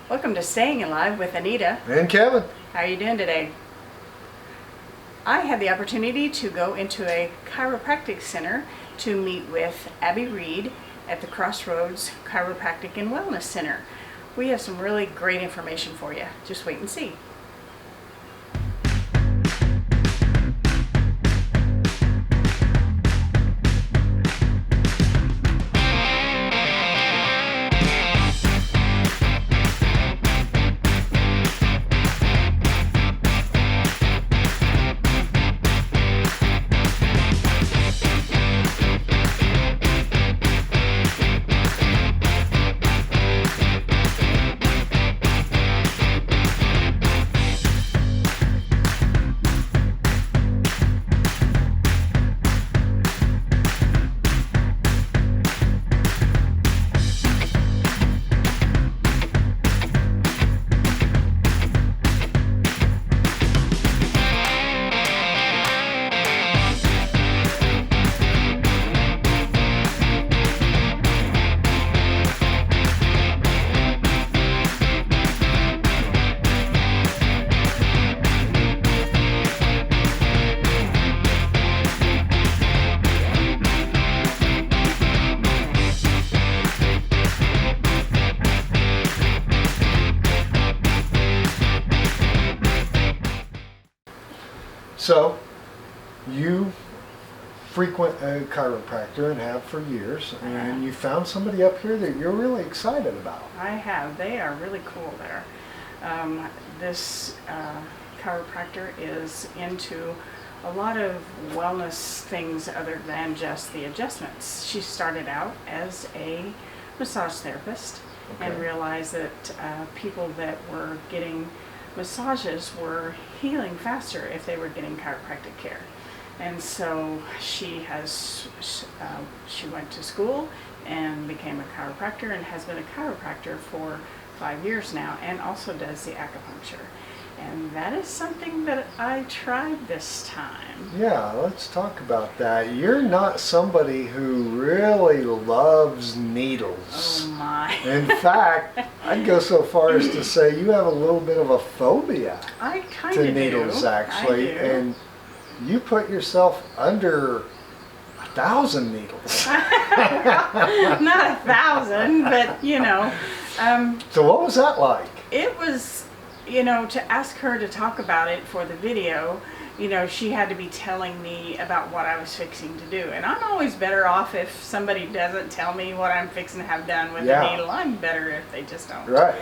Welcome to Staying Alive with Anita. And Kevin. How are you doing today? I had the opportunity to go into a chiropractic center to meet with Abby Reed at the Crossroads Chiropractic and Wellness Center. We have some really great information for you. Just wait and see. So, you frequent a chiropractor and have for years, and you found somebody up here that you're really excited about. I have. They are really cool there. This chiropractor is into a lot of wellness things other than just the adjustments. She started out as a massage therapist and realized that people that were getting massages were healing faster if they were getting chiropractic care. And so she went to school and became a chiropractor and has been a chiropractor for 5 years now, and also does the acupuncture. And that is something that I tried this time. Yeah, let's talk about that. You're not somebody who really loves needles. Oh my. In fact, I'd go so far as to say you have a little bit of a phobia I kind of to needles, actually. I do. And you put yourself under 1,000 needles. Not 1,000, but you know. So what was that like? It was, to ask her to talk about it for the video, she had to be telling me about what I was fixing to do. And I'm always better off if somebody doesn't tell me what I'm fixing to have done with the needle. I'm better if they just don't. Right.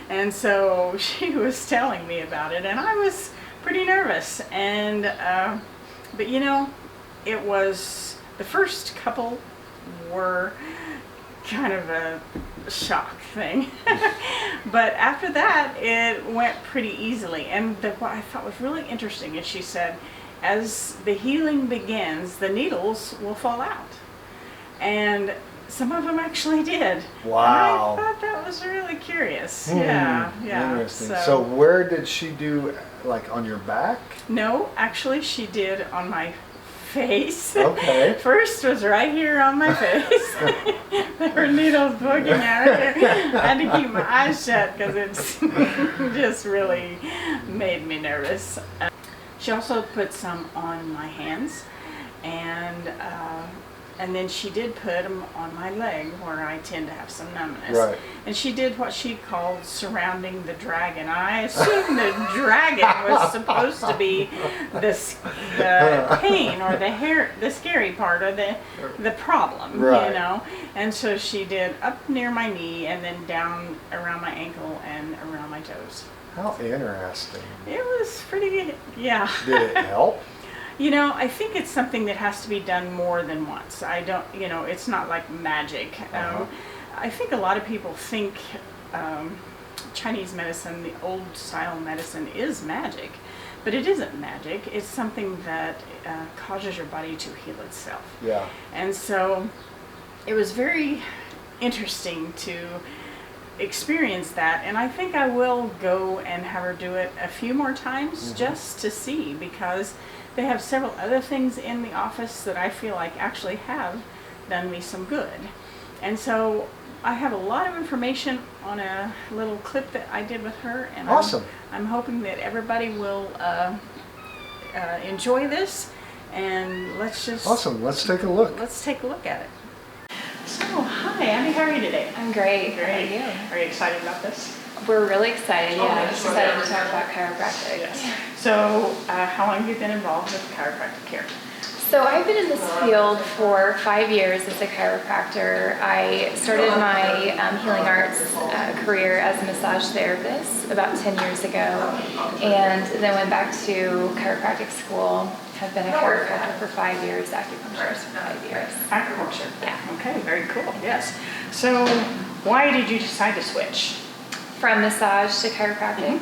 And so she was telling me about it, and I was pretty nervous. And, but it was, the first couple were kind of a shock thing. But after that, it went pretty easily. And what I thought was really interesting is she said, as the healing begins, the needles will fall out. And some of them actually did. Wow. And I thought that was really curious. Yeah. Interesting. So where did she do, like on your back? No, actually she did on my face. Okay. First was right here on my face. There were needles poking out of here. I had to keep my eyes shut because it's just really made me nervous. She also put some on my hands, and then she did put them on my leg where I tend to have some numbness. Right. And she did what she called surrounding the dragon. I assumed the dragon was supposed to be the pain or the scary part or the problem, right. And so she did up near my knee and then down around my ankle and around my toes. How interesting. It was pretty, yeah. Did it help? I think it's something that has to be done more than once. I don't, it's not like magic. I think a lot of people think Chinese medicine, the old style medicine, is magic, but it isn't magic. It's something that causes your body to heal itself. Yeah. And so it was very interesting to experience that, and I think I will go and have her do it a few more times just to see, because they have several other things in the office that I feel like actually have done me some good. And so I have a lot of information on a little clip that I did with her, and Awesome. I'm hoping that everybody will enjoy this. And let's just Let's take a look. Let's take a look at it. So, hi, Annie. How are you today? I'm great. Great. How are you? Are you excited about this? We're really excited. Oh, Yeah, yes. excited to talk about chiropractic. Yes. So, how long have you been involved with chiropractic care? So I've been in this field for 5 years as a chiropractor. I started my healing arts career as a massage therapist about 10 years ago, and then went back to chiropractic school. Have been a chiropractor for 5 years, acupuncturist for 5 years. Acupuncture. Yeah. Okay, very cool. Yes. So, why did you decide to switch? From massage to chiropractic.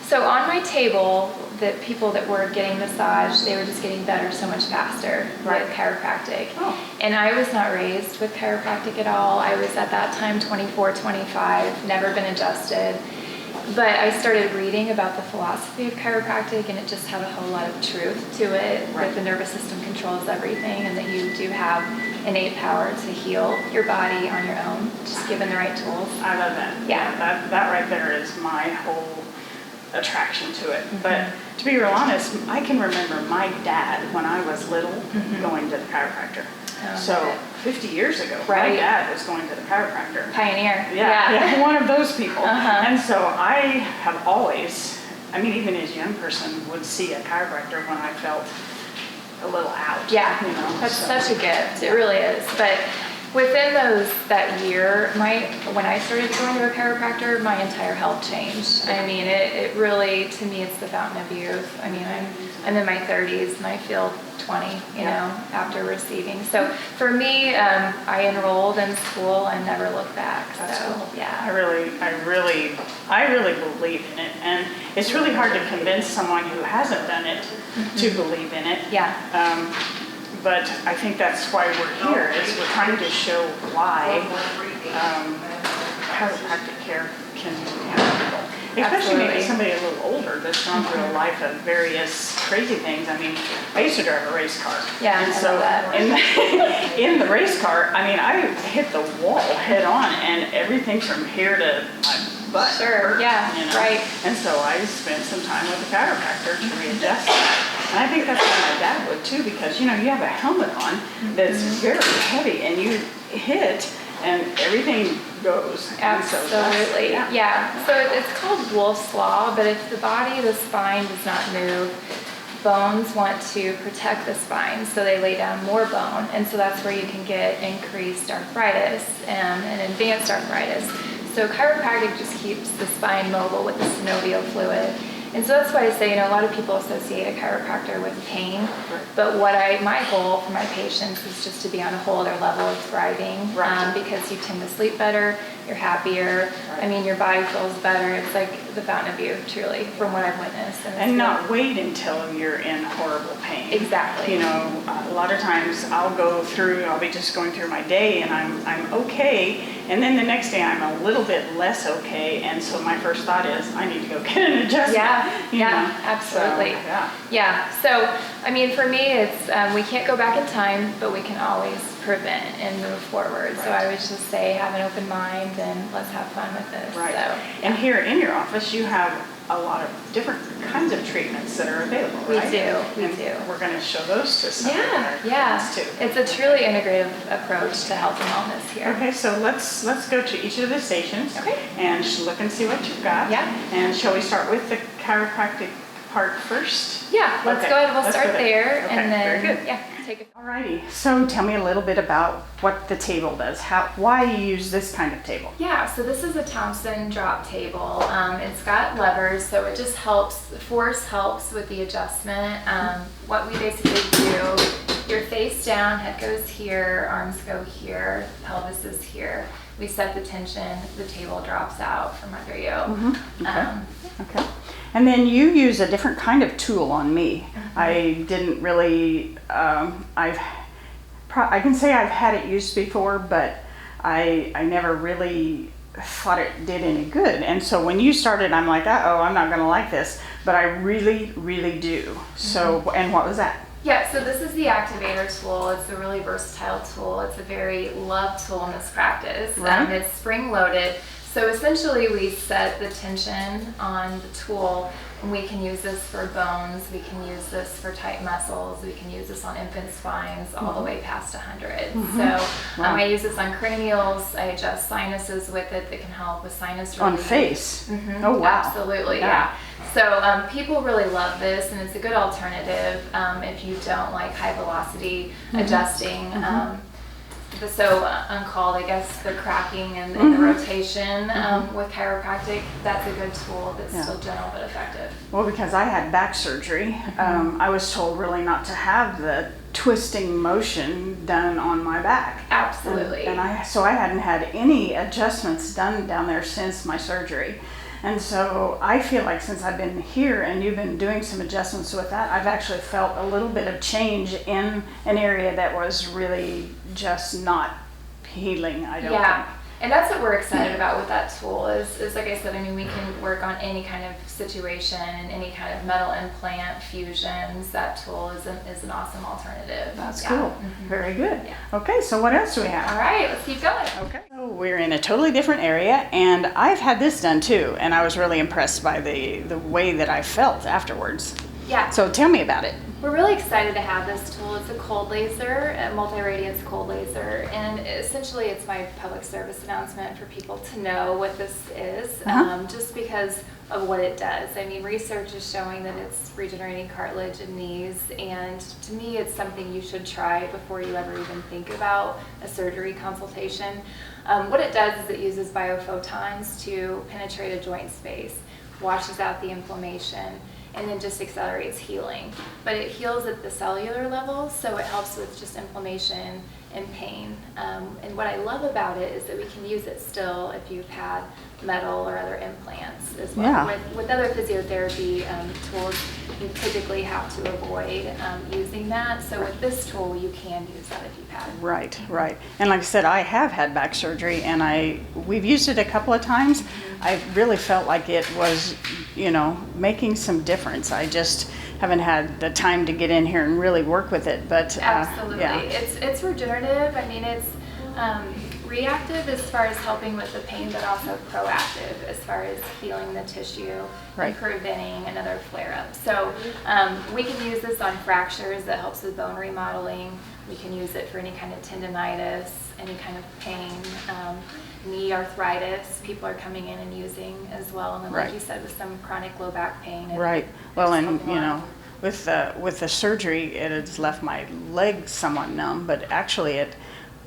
So on my table, the people that were getting massage, they were just getting better so much faster Right. with chiropractic. Oh. And I was not raised with chiropractic at all. I was at that time 24, 25, never been adjusted. But I started reading about the philosophy of chiropractic, and it just had a whole lot of truth to it, Right. that the nervous system controls everything, and that you do have innate power to heal your body on your own, just given the right tools. I love that. Yeah. That right there is my whole attraction to it. But to be real honest, I can remember my dad when I was little going to the chiropractor. Oh, So got it. 50 years ago, my Right. dad was going to the chiropractor. Pioneer. Yeah, one of those people. Uh-huh. And so I have always, I mean, even as a young person, would see a chiropractor when I felt a little out. Yeah, You know, that's so. such a gift. It really is. But within that year, when I started going to a chiropractor, my entire health changed. I mean, it really, to me, it's the fountain of youth. I mean, I'm in my 30s and I feel 20, you know, after receiving. So for me, I enrolled in school and never looked back. That's So cool. yeah. I really believe in it, and it's really hard to convince someone who hasn't done it to believe in it. Yeah. But I think that's why we're here, is we're trying to show why chiropractic care can help people. Especially maybe Absolutely. somebody a little older that's gone through a life of various crazy things. I mean, I used to drive a race car. Yeah, And I so love that. in the race car, I mean, I hit the wall head on, and everything from here to my butt. Sure, hurt, yeah, you know? right. And so I spent some time with a chiropractor to readjust that. And I think that's why my dad would too, because you have a helmet on that's very heavy, and you hit and everything goes. And so that's- Absolutely. Yeah. So it's called Wolf's Law, but if the spine does not move, bones want to protect the spine, so they lay down more bone. And so that's where you can get increased arthritis and advanced arthritis. So chiropractic just keeps the spine mobile with the synovial fluid. And so that's why I say, a lot of people associate a chiropractor with pain, but my goal for my patients is just to be on a whole other level of thriving, Right. because you tend to sleep better, you're happier, I mean, your body feels better. It's like the fountain of youth, truly, from what I've witnessed. And not wait until you're in horrible pain. Exactly. A lot of times I'll be just going through my day, and I'm okay, and then the next day I'm a little bit less okay, and so my first thought is I need to go get an adjustment. Yeah, absolutely. So, Yeah, so I mean, for me, it's we can't go back in time, but we can always prevent and move forward. So I would just say, have an open mind and let's have fun with this. Right. So, And here in your office, you have a lot of different kinds of treatments that are available, We right? do. We're going to show those to some of our yeah. clients too. It's a truly integrative approach to health and wellness here. Okay, so let's go to each of the stations. Okay. And look and see what you've got. Yeah. And shall we start with the chiropractic part first? Yeah, let's Okay, go ahead. We'll let's start go there, Okay, and then very good. take it. Alrighty. So tell me a little bit about what the table does. Why you use this kind of table? Yeah, so this is a Thompson drop table. It's got levers, so it just helps. Force helps with the adjustment. What we basically do, you're face down, head goes here, arms go here, pelvis is here. We set the tension, the table drops out from under you. Okay. And then you use a different kind of tool on me. I didn't really, I can say I've had it used before, but I never really thought it did any good. And so when you started, I'm like, uh-oh, I'm not gonna like this, but I really, really do. So, and what was that? Yeah, so this is the activator tool. It's a really versatile tool. It's a very loved tool in this practice. Right. It's spring loaded. So essentially we set the tension on the tool, and we can use this for bones, we can use this for tight muscles, we can use this on infant spines all the way past 100. So Wow. I use this on cranials. I adjust sinuses with it that can help with sinus relief. On face? Mhm. Oh, wow. Absolutely, Yeah. yeah. So people really love this, and it's a good alternative if you don't like high velocity adjusting. So uncalled, I guess, the cracking and the rotation with chiropractic, that's a good tool that's still gentle but effective. Well, because I had back surgery, I was told really not to have the twisting motion done on my back. Absolutely. So I hadn't had any adjustments done down there since my surgery. And so I feel like since I've been here and you've been doing some adjustments with that, I've actually felt a little bit of change in an area that was really just not healing, I don't Yeah. think. And that's what we're excited about with that tool is like I said, I mean, we can work on any kind of situation and any kind of metal implant fusions. That tool is an awesome alternative. That's Yeah. cool. Very good. Yeah. Okay, so what else do we have? All right, let's keep going. Okay. So we're in a totally different area, and I've had this done too, and I was really impressed by the way that I felt afterwards. Yeah. So tell me about it. We're really excited to have this tool. It's a cold laser, a multi-radiance cold laser, and essentially it's my public service announcement for people to know what this is, just because of what it does. I mean, research is showing that it's regenerating cartilage in knees, and to me it's something you should try before you ever even think about a surgery consultation. What it does is it uses biophotons to penetrate a joint space, washes out the inflammation, and then just accelerates healing. But it heals at the cellular level, so it helps with just inflammation and pain. And what I love about it is that we can use it still if you've had metal or other implants as well. Yeah. With other physiotherapy tools, you typically have to avoid using that. So with this tool, you can use that if you've had it. Right, right. And like I said, I have had back surgery, and we've used it a couple of times. I really felt like it was, making some difference. I just haven't had the time to get in here and really work with it, but Absolutely. yeah. It's regenerative. I mean, it's reactive as far as helping with the pain, but also proactive as far as healing the tissue Right. and preventing another flare-up. So we can use this on fractures that helps with bone remodeling. We can use it for any kind of tendonitis, any kind of pain, knee arthritis. People are coming in and using as well. And then, like Right. you said, with some chronic low back pain. Right. Well, just and help a lot. with the surgery, it has left my leg somewhat numb, but actually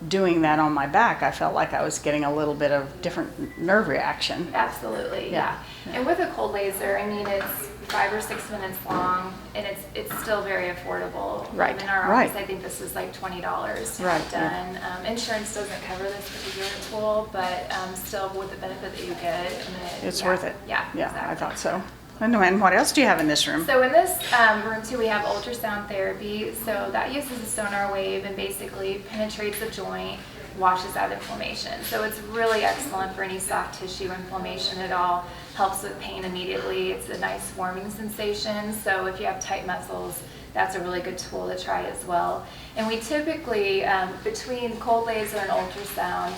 doing that on my back, I felt like I was getting a little bit of different nerve reaction. Absolutely, yeah. And with a cold laser, I mean, it's 5 or 6 minutes long, and it's still very affordable. Right, In our right. office, I think this is like $20 to have Right, yeah. done. Insurance doesn't cover this particular tool, but still with the benefit that you get, I mean, It's yeah, worth it. Yeah, Yeah, exactly. I thought so. And what else do you have in this room? So in this room too, we have ultrasound therapy. So that uses a sonar wave and basically penetrates the joint, washes out inflammation. So it's really excellent for any soft tissue inflammation at all. Helps with pain immediately. It's a nice warming sensation. So if you have tight muscles, that's a really good tool to try as well. And we typically, between cold laser and ultrasound,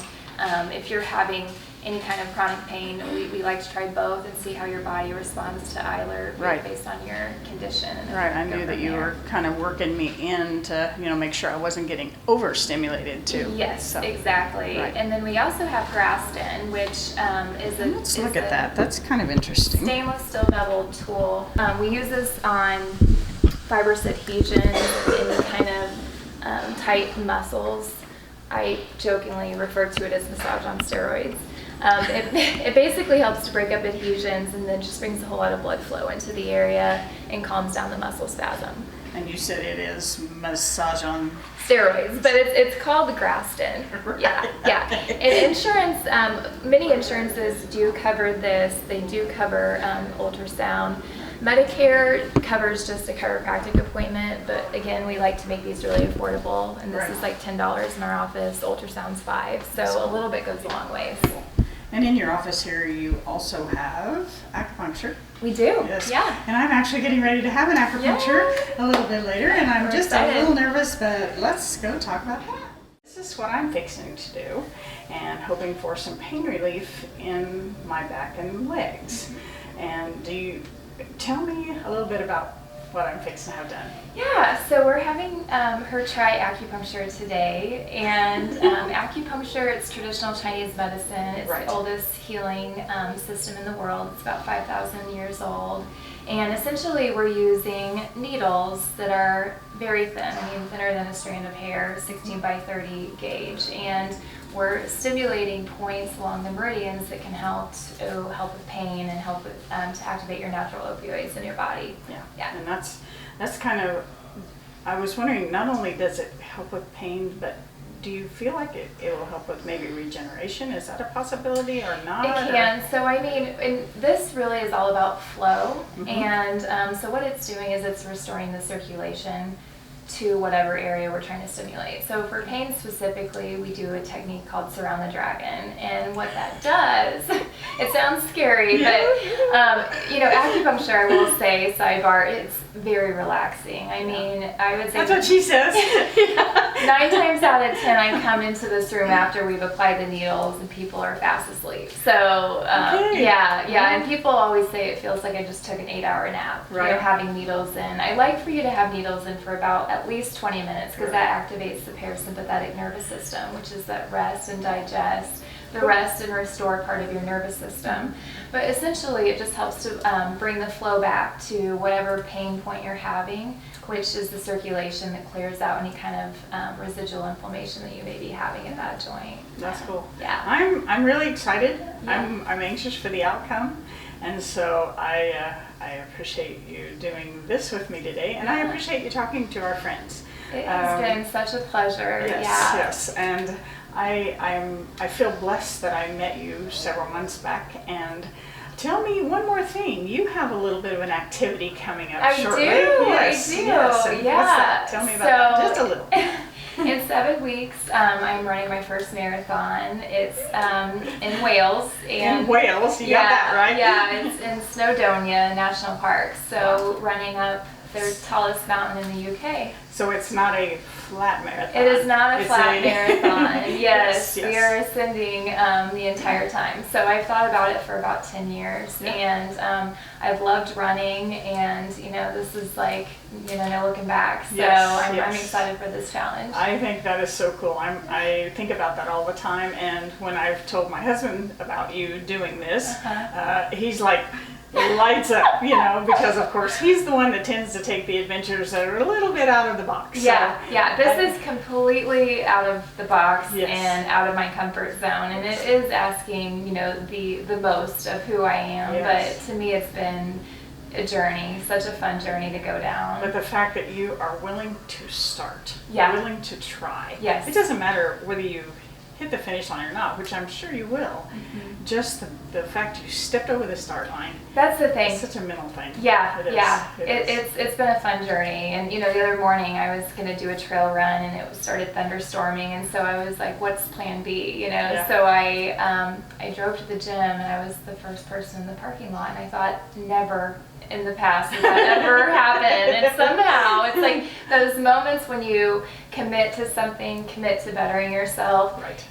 if you're having any kind of chronic pain, we like to try both and see how your body responds to either Right. based on your condition. And then Right, I go knew that from you there. were kind of working me in to, make sure I wasn't getting overstimulated too. Yes, So, exactly. right. And then we also have Graston, which is a Let's look at that. That's kind of interesting. stainless steel beveled tool. We use this on fibrous adhesions and any kind of tight muscles. I jokingly refer to it as massage on steroids. It basically helps to break up adhesions and then just brings a whole lot of blood flow into the area and calms down the muscle spasm. And you said it is massage on. Steroids, but it's called Graston. Yeah, yeah. And insurance, many insurances do cover this. They do cover ultrasound. Medicare covers just a chiropractic appointment, but again, we like to make these really affordable. And this Right. is like $10 in our office. Ultrasound's $5, so a little bit goes a long ways. And in your office here, you also have acupuncture. We do. Yes. Yeah. And I'm actually getting ready to have an acupuncture a little bit later, and I'm We're just excited. a little nervous, but let's go talk about that. This is what I'm fixing to do, and hoping for some pain relief in my back and legs. And do you tell me a little bit about what I'm fixing to have done? Yeah, so we're having her try acupuncture today, and acupuncture, it's traditional Chinese medicine. It's Right. the oldest healing system in the world. It's about 5,000 years old, and essentially we're using needles that are very thin, thinner than a strand of hair, 16 by 30 gauge, and we're stimulating points along the meridians that can help with pain and help with, to activate your natural opioids in your body. Yeah. And that's kind of, I was wondering, not only does it help with pain, but do you feel like it will help with maybe regeneration? Is that a possibility or not? It can. So and this really is all about flow. Mhm. And so what it's doing is it's restoring the circulation to whatever area we're trying to stimulate. So for pain specifically, we do a technique called Surround the Dragon. And what that does, it sounds scary, but acupuncture, I will say, sidebar, it's very relaxing. I would say That's what she says. 9 times out of 10, I come into this room after we've applied the needles and people are fast asleep. So, Okay. yeah. And people always say it feels like I just took an 8-hour nap, Right. having needles in. I like for you to have needles in for about at least 20 minutes because that activates the parasympathetic nervous system, which is that rest and digest, the rest and restore part of your nervous system. But essentially, it just helps to bring the flow back to whatever pain point you're having, which is the circulation that clears out any kind of residual inflammation that you may be having at that joint. That's cool. Yeah. I'm really excited. Yeah. I'm anxious for the outcome, and so I appreciate you doing this with me today, and I Yeah. appreciate you talking to our friends. It has been such a pleasure. Yes, and I feel blessed that I met you several months back. And tell me one more thing. You have a little bit of an activity coming up shortly. Yes, I do. Yes. And Yeah. what's that? Tell me about that. Just a little. In 7 weeks, I'm running my first marathon. It's in Wales. And In Wales, you got that right? Yeah, it's in Snowdonia National Park. So running up the tallest mountain in the UK. So it's not a flat marathon. It is not a It's flat marathon. Yes, Yes. we are ascending the entire time. So I've thought about it for about 10 years, Yeah. and I've loved running, and this is like no looking back. So Yes, I'm yes. excited for this challenge. I think that is so cool. I think about that all the time, and when I've told my husband about you doing this, he's like, lights up, because of course he's the one that tends to take the adventures that are a little bit out of the box. Yeah. This is completely out of the box Yes. and out of my comfort zone, and it is asking, the most of who I am. Yes. But to me, it's been a journey, such a fun journey to go down. But the fact that you are willing to start, Yeah. willing to try. Yes. It doesn't matter whether you hit the finish line or not, which I'm sure you will. Just the fact you stepped over the start line. That's the thing. It's such a mental thing. Yeah, It is. yeah. It is. It's been a fun journey. And the other morning I was gonna do a trail run and it started thunderstorming, and so I was like, what's plan B? Yeah. So I drove to the gym and I was the first person in the parking lot, and I thought, never in the past has that ever happened. And somehow it's like those moments when you commit to something, commit to bettering yourself. Right.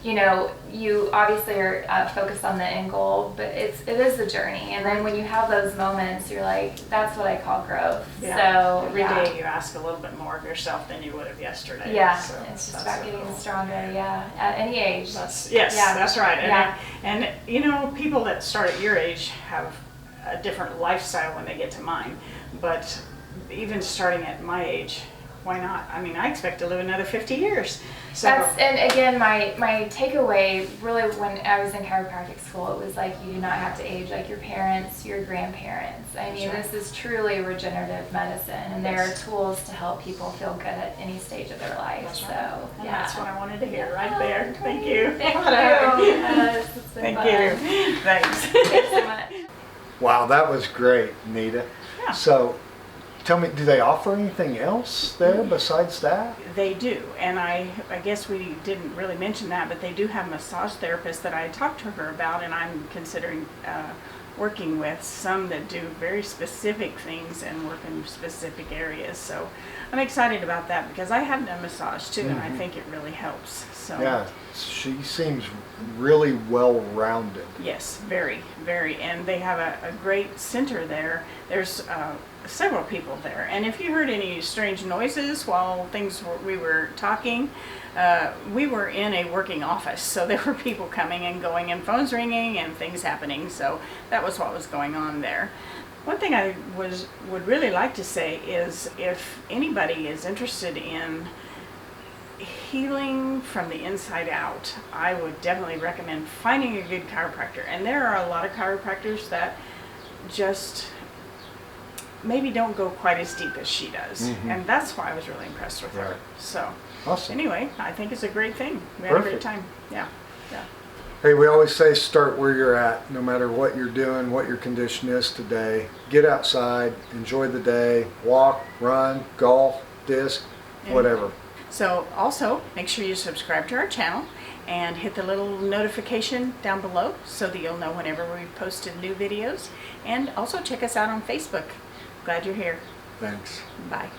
You obviously are focused on the end goal, but it is a journey. And then when you have those moments, you're like, that's what I call growth. Yeah. So Every day you ask a little bit more of yourself than you would have yesterday. yeah, So it's just that's about so getting cool. stronger. Yeah, at any age. That's right. And people that start at your age have a different lifestyle when they get to mine. But even starting at my age, why not? I expect to live another 50 years. So And again, my takeaway really when I was in chiropractic school, it was like, you do not have to age like your parents, your grandparents. This is truly regenerative medicine, and there are tools to help people feel good at any stage of their life. That's right. So And yeah. that's what I wanted to hear right there. Thank you. Thank you. Yes, it's been Thank fun. you. Thanks. Thanks so much. Wow, that was great, Anita. Yeah. So tell me, do they offer anything else there besides that? They do, and I guess we didn't really mention that, but they do have massage therapists that I talked to her about, and I'm considering working with some that do very specific things and work in specific areas. So I'm excited about that because I have done massage too, and I think it really helps. So Yeah, she seems really well-rounded. yes, very, very, and they have a great center there. There's several people there, and if you heard any strange noises while we were talking, we were in a working office, so there were people coming and going and phones ringing and things happening, so that was what was going on there. One thing I would really like to say is if anybody is interested in healing from the inside out, I would definitely recommend finding a good chiropractor. And there are a lot of chiropractors that just maybe don't go quite as deep as she does. And that's why I was really impressed with her. Right. So Awesome. anyway, I think it's a great thing. We had a great Perfect. time. Yeah. Yeah. Hey, we always say start where you're at, no matter what you're doing, what your condition is today. Get outside, enjoy the day, walk, run, golf, disc, whatever. So also make sure you subscribe to our channel and hit the little notification down below so that you'll know whenever we've posted new videos. And also check us out on Facebook. Glad you're here. Thanks. Bye.